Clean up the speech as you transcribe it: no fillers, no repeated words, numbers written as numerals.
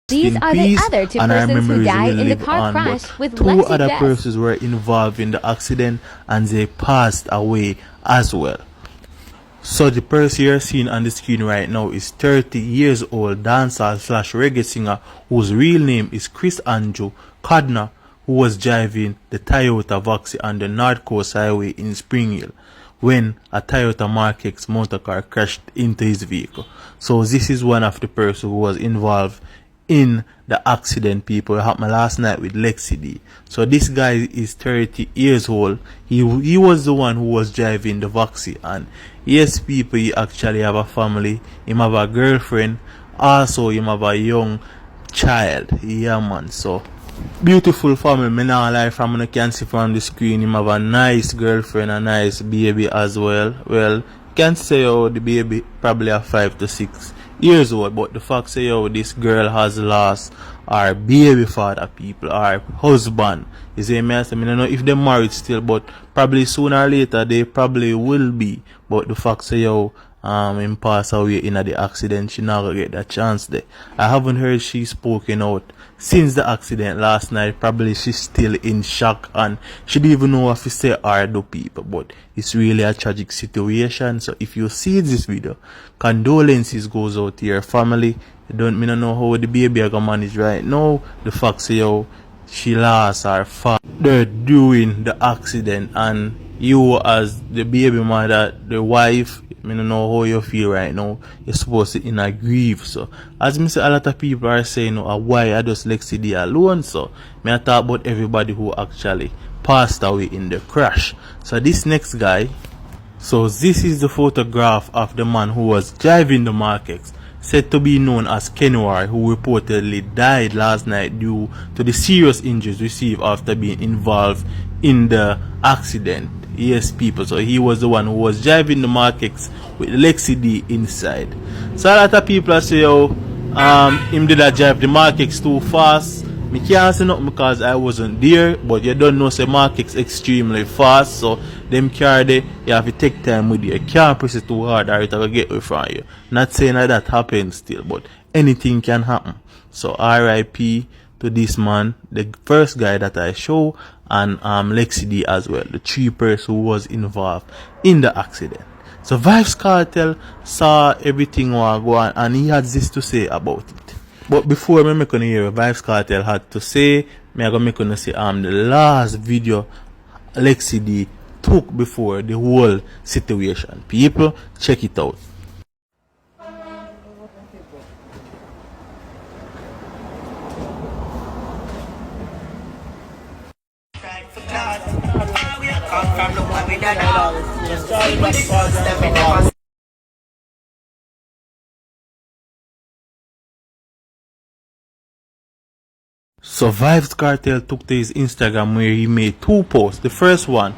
These in are the peace, other two and our persons who memories died will in the live car on. crash But with two Lexi other Vest. persons were involved in the accident and they passed away as well. So the person you're seeing on the screen right now is 30 years old dancer slash reggae singer whose real name is Chris Andrew Codner, who was driving the Toyota Voxy on the North Coast Highway in Spring Hill when a Toyota Mark X motor car crashed into his vehicle. So this is one of the person who was involved in the accident, people. It happened last night with Lexi D. So this guy is 30 years old. He was the one who was driving the Voxy, and yes, people, he actually have a family. He have a girlfriend. Also, he have a young child. Yeah, man. So beautiful family. Me now like from you can see from the screen. He have a nice girlfriend, a nice baby as well. Well, can't say how the baby probably a 5 to 6 years old, but the fact say how this girl has lost her baby father, people, her husband. You see me? I say, I don't know if they're married still, but probably sooner or later they probably will be. But the fact say how him pass away in the accident, she not gonna get that chance there. I haven't heard she spoken out since the accident last night. Probably she's still in shock and she didn't even know what to say or do, people. But it's really a tragic situation. So if you see this video, condolences goes out to your family. Me don't know how the baby are gonna manage right now. The fact say how she lost her father during the accident, and you as the baby mother, the wife, I don't know how you feel right now. You're supposed to in a grief. So as me say, a lot of people are saying, why I just Lexi D alone. So me I talk about everybody who actually passed away in the crash. So this next guy, so this is the photograph of the man who was driving the Mark X, said to be known as Kenwar, who reportedly died last night due to the serious injuries received after being involved in the accident. Yes, people. So he was the one who was driving the Mark X with Lexi D inside. So a lot of people are saying, him did that drive the Mark X too fast. Me can't say nothing because I wasn't there, but you don't know, say Mark X extremely fast, so them car there, you have to take time with you. You can't press it too hard or it will get away from you. Not saying that happens still, but anything can happen. So RIP to this man, the first guy that I show, and Lexi D as well, the three persons who was involved in the accident. So Vibes Cartel saw everything was going and he had this to say about it. But before me make gonna hear what Vibes Cartel had to say, me I gonna make gonna say the last video Lexi D took before the whole situation. People, check it out. So Vibes Cartel took to his Instagram where he made two posts. The first one